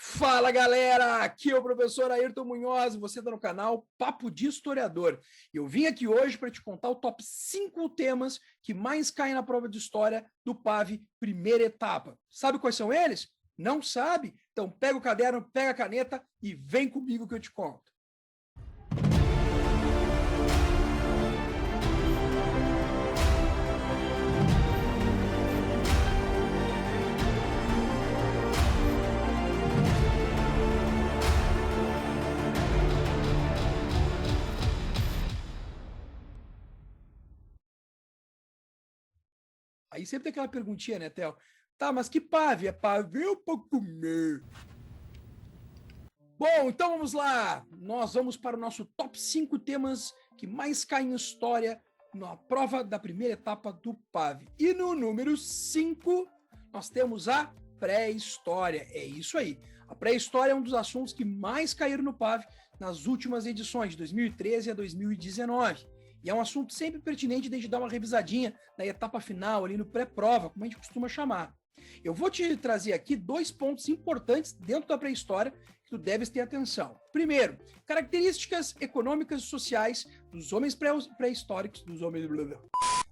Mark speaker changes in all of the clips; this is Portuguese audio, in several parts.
Speaker 1: Fala galera, aqui é o professor Ayrton Munhoz, você está no canal Papo de Historiador. Eu vim aqui hoje para te contar o top 5 temas que mais caem na prova de história do PAV primeira etapa. Sabe quais são eles? Não sabe? Então pega o caderno, pega a caneta e vem comigo que eu te conto. Aí sempre tem aquela perguntinha, né, Theo? Tá, mas que pavê? É pavê para comer? Bom, então vamos lá. Nós vamos para o nosso top 5 temas que mais caem em história na prova da primeira etapa do PAV. E no número 5, nós temos a pré-história. É isso aí. A pré-história é um dos assuntos que mais caíram no PAV nas últimas edições, de 2013 a 2019. E é um assunto sempre pertinente de a gente dar uma revisadinha na etapa final, ali no pré-prova, como a gente costuma chamar. Eu vou te trazer aqui 2 pontos importantes dentro da pré-história que tu deves ter atenção. Primeiro, características econômicas e sociais dos homens pré-históricos,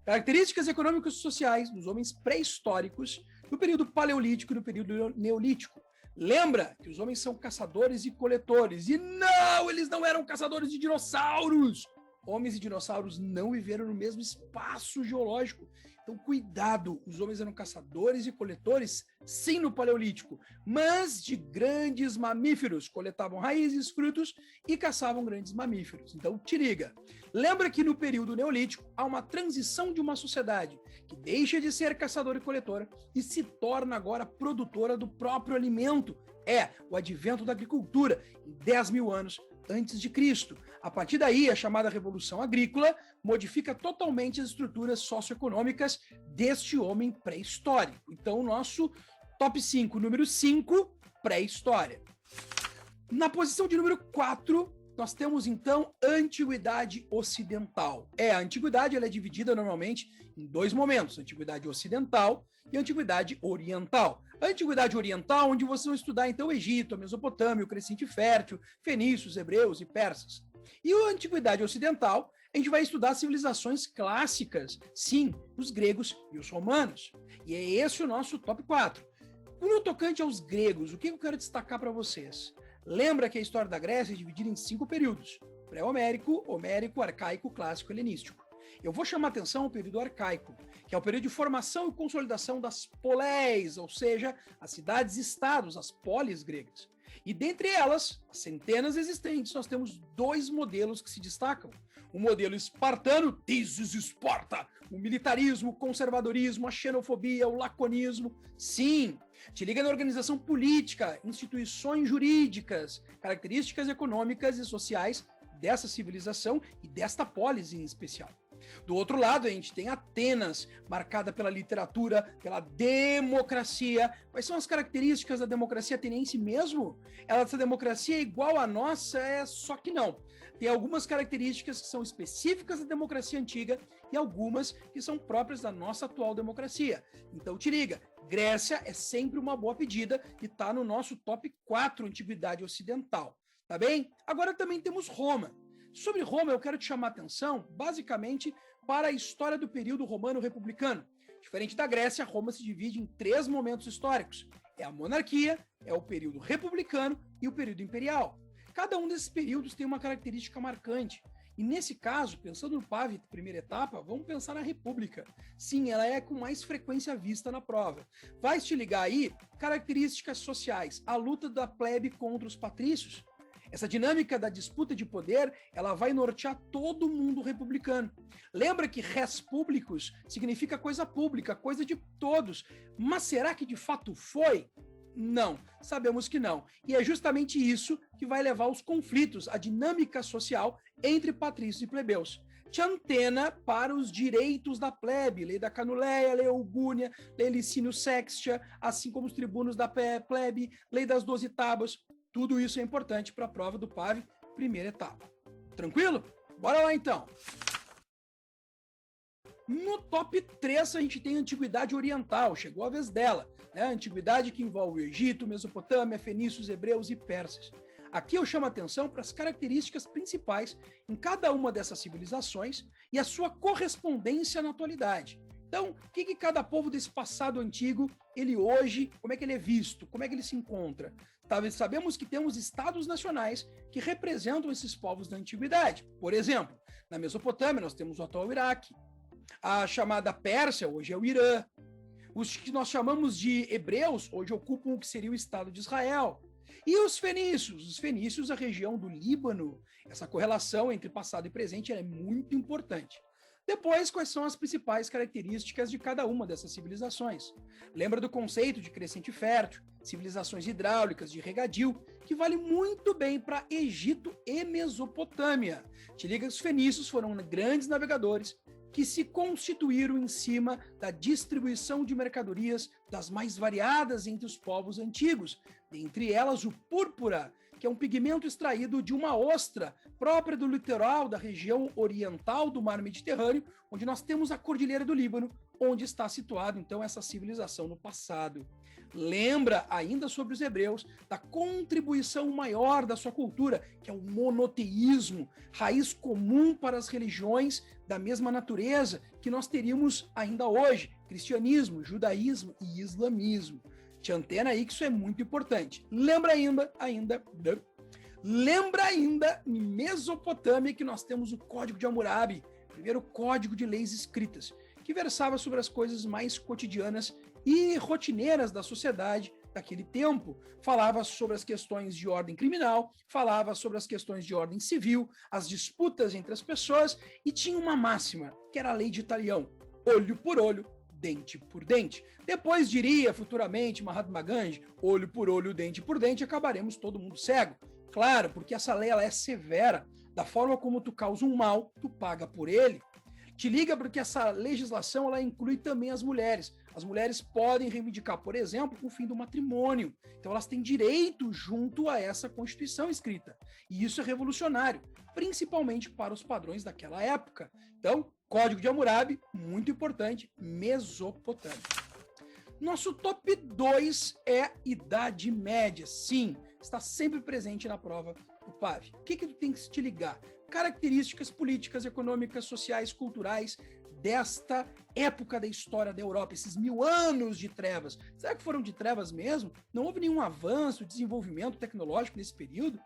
Speaker 1: características econômicas e sociais dos homens pré-históricos no período paleolítico e no período neolítico. Lembra que os homens são caçadores e coletores. E não, eles não eram caçadores de dinossauros. Homens e dinossauros não viveram no mesmo espaço geológico. Então, cuidado, os homens eram caçadores e coletores, sim, no Paleolítico, mas de grandes mamíferos. Coletavam raízes, frutos e caçavam grandes mamíferos. Então, te liga. Lembra que no período Neolítico há uma transição de uma sociedade que deixa de ser caçadora e coletora e se torna agora produtora do próprio alimento. É o advento da agricultura, em 10 mil anos antes de Cristo. A partir daí, a chamada Revolução Agrícola modifica totalmente as estruturas socioeconômicas deste homem pré-histórico. Então, o nosso top 5, número 5, pré-história. Na posição de número 4, nós temos, então, Antiguidade Ocidental. A Antiguidade ela é dividida normalmente em 2 momentos, Antiguidade Ocidental e Antiguidade Oriental. A Antiguidade Oriental, onde vocês vão estudar, então, o Egito, a Mesopotâmia, o Crescente Fértil, fenícios, hebreus e persas. E a Antiguidade Ocidental, a gente vai estudar civilizações clássicas, sim, os gregos e os romanos. E é esse o nosso top 4. No tocante aos gregos, o que eu quero destacar para vocês? Lembra que a história da Grécia é dividida em 5 períodos: pré-homérico, homérico, arcaico, clássico e helenístico. Eu vou chamar atenção ao período arcaico, que é o período de formação e consolidação das poleis, ou seja, as cidades-estados, as polis gregas. E dentre elas, as centenas existentes, nós temos 2 modelos que se destacam. O modelo espartano, This is Sparta, o militarismo, o conservadorismo, a xenofobia, o laconismo. Sim, te liga na organização política, instituições jurídicas, características econômicas e sociais dessa civilização e desta polis em especial. Do outro lado, a gente tem Atenas, marcada pela literatura, pela democracia. Quais são as características da democracia ateniense mesmo? Essa democracia é igual à nossa, só que não. Tem algumas características que são específicas da democracia antiga e algumas que são próprias da nossa atual democracia. Então te liga, Grécia é sempre uma boa pedida e está no nosso top 4, Antiguidade Ocidental. Tá bem? Agora também temos Roma. Sobre Roma, eu quero te chamar a atenção, basicamente, para a história do período romano-republicano. Diferente da Grécia, Roma se divide em 3 momentos históricos. É a monarquia, é o período republicano e o período imperial. Cada um desses períodos tem uma característica marcante. E nesse caso, pensando no PAV, primeira etapa, vamos pensar na república. Sim, ela é com mais frequência vista na prova. Vai te ligar aí, características sociais, a luta da plebe contra os patrícios. Essa dinâmica da disputa de poder, ela vai nortear todo mundo republicano. Lembra que res publicus significa coisa pública, coisa de todos. Mas será que de fato foi? Não, sabemos que não. E é justamente isso que vai levar aos conflitos, a dinâmica social entre patrícios e plebeus. Te antena para os direitos da plebe, lei da Canuleia, lei Augúnia, lei Licínio Sextia, assim como os tribunos da plebe, lei das 12 tábuas. Tudo isso é importante para a prova do PAV, primeira etapa. Tranquilo? Bora lá então! No top 3, a gente tem a Antiguidade Oriental, chegou a vez dela, né? A Antiguidade que envolve o Egito, Mesopotâmia, fenícios, hebreus e persas. Aqui eu chamo a atenção para as características principais em cada uma dessas civilizações e a sua correspondência na atualidade. Então, o que cada povo desse passado antigo, ele hoje, como é que ele é visto, como é que ele se encontra? Sabemos que temos estados nacionais que representam esses povos da antiguidade. Por exemplo, na Mesopotâmia nós temos o atual Iraque, a chamada Pérsia, hoje é o Irã. Os que nós chamamos de hebreus, hoje ocupam o que seria o Estado de Israel. E os fenícios, a região do Líbano. Essa correlação entre passado e presente é muito importante. Depois, quais são as principais características de cada uma dessas civilizações? Lembra do conceito de crescente fértil, civilizações hidráulicas de regadio, que vale muito bem para Egito e Mesopotâmia. Te liga que os fenícios foram grandes navegadores que se constituíram em cima da distribuição de mercadorias das mais variadas entre os povos antigos, dentre elas o púrpura, que é um pigmento extraído de uma ostra própria do litoral da região oriental do mar Mediterrâneo, onde nós temos a Cordilheira do Líbano, onde está situado então essa civilização no passado. Lembra ainda sobre os hebreus da contribuição maior da sua cultura, que é o monoteísmo, raiz comum para as religiões da mesma natureza que nós teríamos ainda hoje, cristianismo, judaísmo e islamismo. Te antena aí que isso é muito importante. Lembra ainda em Mesopotâmia que nós temos o Código de Hammurabi, primeiro código de leis escritas, que versava sobre as coisas mais cotidianas e rotineiras da sociedade daquele tempo. Falava sobre as questões de ordem criminal, falava sobre as questões de ordem civil, as disputas entre as pessoas, e tinha uma máxima, que era a lei de Talião: olho por olho, dente por dente. Depois diria futuramente Mahatma Gandhi: olho por olho, dente por dente, acabaremos todo mundo cego. Claro, porque essa lei ela é severa. Da forma como tu causa um mal, tu paga por ele. Te liga porque essa legislação ela inclui também as mulheres. As mulheres podem reivindicar, por exemplo, o fim do matrimônio. Então elas têm direito junto a essa Constituição escrita. E isso é revolucionário, principalmente para os padrões daquela época. Então, Código de Hammurabi, muito importante, Mesopotâmia. Nosso top 2 é Idade Média. Sim, está sempre presente na prova do PAV. O que tu tem que te ligar? Características políticas, econômicas, sociais, culturais desta época da história da Europa, esses 1000 anos de trevas. Será que foram de trevas mesmo? Não houve nenhum avanço, desenvolvimento tecnológico nesse período?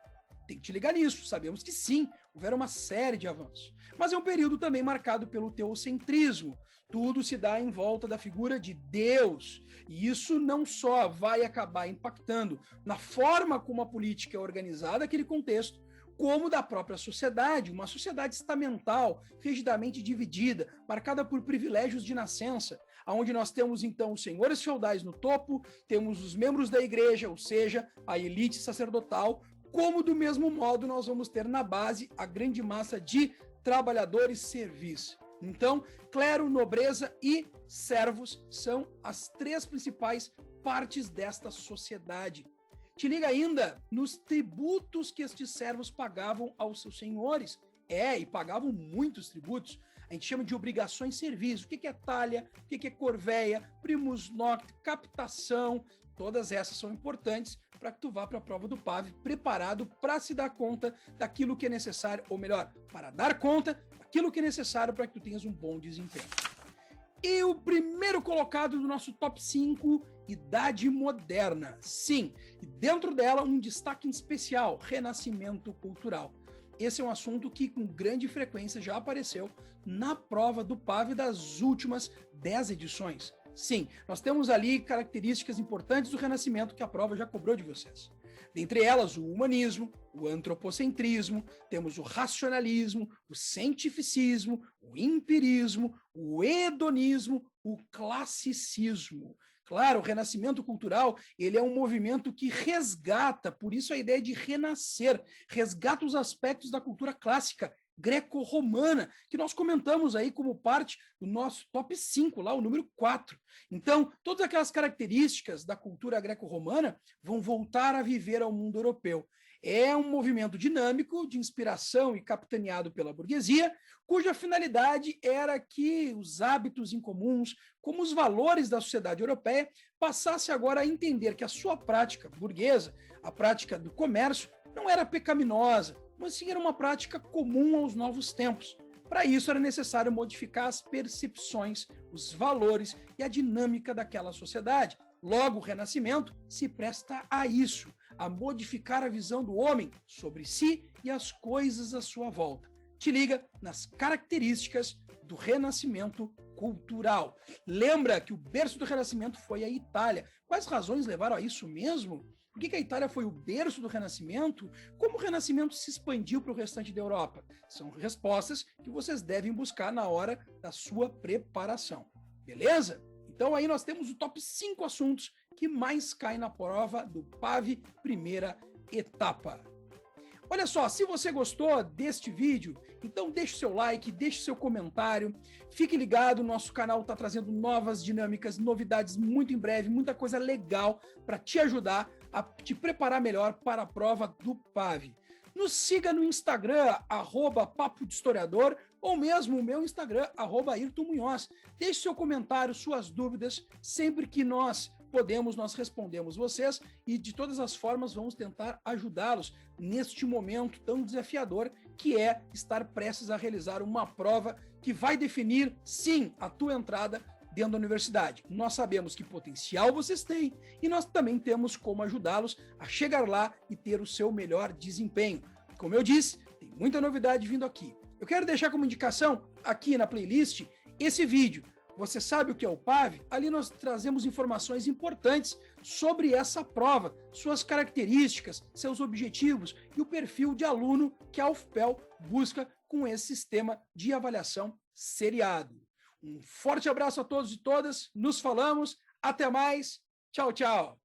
Speaker 1: Tem que te ligar nisso. Sabemos que sim, houveram uma série de avanços. Mas é um período também marcado pelo teocentrismo. Tudo se dá em volta da figura de Deus. E isso não só vai acabar impactando na forma como a política é organizada naquele contexto, como da própria sociedade, uma sociedade estamental, rigidamente dividida, marcada por privilégios de nascença, onde nós temos então os senhores feudais no topo, temos os membros da igreja, ou seja, a elite sacerdotal, como do mesmo modo nós vamos ter na base a grande massa de trabalhadores servis. Então, clero, nobreza e servos são as 3 principais partes desta sociedade. Te liga ainda nos tributos que estes servos pagavam aos seus senhores. E pagavam muitos tributos. A gente chama de obrigações servis. O que é talha, o que é corveia, primus nocte, captação. Todas essas são importantes para que tu vá para a prova do PAV preparado para se dar conta daquilo que é necessário, ou melhor, para dar conta daquilo que é necessário para que tu tenhas um bom desempenho. E o primeiro colocado do nosso top 5, Idade Moderna. Sim, e dentro dela um destaque especial, Renascimento Cultural. Esse é um assunto que com grande frequência já apareceu na prova do PAV das últimas 10 edições. Sim, nós temos ali características importantes do Renascimento que a prova já cobrou de vocês. Dentre elas, o humanismo, o antropocentrismo, temos o racionalismo, o cientificismo, o empirismo, o hedonismo, o classicismo. Claro, o renascimento cultural, ele é um movimento que resgata, por isso a ideia de renascer, resgata os aspectos da cultura clássica greco-romana, que nós comentamos aí como parte do nosso top 5, lá o número 4. Então, todas aquelas características da cultura greco-romana vão voltar a viver ao mundo europeu. É um movimento dinâmico, de inspiração e capitaneado pela burguesia, cuja finalidade era que os hábitos incomuns, como os valores da sociedade europeia, passasse agora a entender que a sua prática burguesa, a prática do comércio, não era pecaminosa, mas sim era uma prática comum aos novos tempos. Para isso era necessário modificar as percepções, os valores e a dinâmica daquela sociedade. Logo, o Renascimento se presta a isso, a modificar a visão do homem sobre si e as coisas à sua volta. Te liga nas características do Renascimento cultural. Lembra que o berço do Renascimento foi a Itália. Quais razões levaram a isso mesmo? Por que a Itália foi o berço do Renascimento? Como o Renascimento se expandiu para o restante da Europa? São respostas que vocês devem buscar na hora da sua preparação. Beleza? Então aí nós temos o top 5 assuntos que mais caem na prova do PAV primeira etapa. Olha só, se você gostou deste vídeo, então deixe seu like, deixe seu comentário, fique ligado, nosso canal está trazendo novas dinâmicas, novidades muito em breve, muita coisa legal para te ajudar a te preparar melhor para a prova do PAV. Nos siga no Instagram, @Papo de Historiador, ou mesmo o meu Instagram, @Ayrton Munhoz. Deixe seu comentário, suas dúvidas, sempre que nós podemos, nós respondemos vocês e de todas as formas vamos tentar ajudá-los neste momento tão desafiador que é estar prestes a realizar uma prova que vai definir, sim, a tua entrada dentro da universidade. Nós sabemos que potencial vocês têm e nós também temos como ajudá-los a chegar lá e ter o seu melhor desempenho. Como eu disse, tem muita novidade vindo aqui. Eu quero deixar como indicação aqui na playlist esse vídeo. Você sabe o que é o PAV? Ali nós trazemos informações importantes sobre essa prova, suas características, seus objetivos e o perfil de aluno que a UFPEL busca com esse sistema de avaliação seriado. Um forte abraço a todos e todas, nos falamos, até mais, tchau, tchau!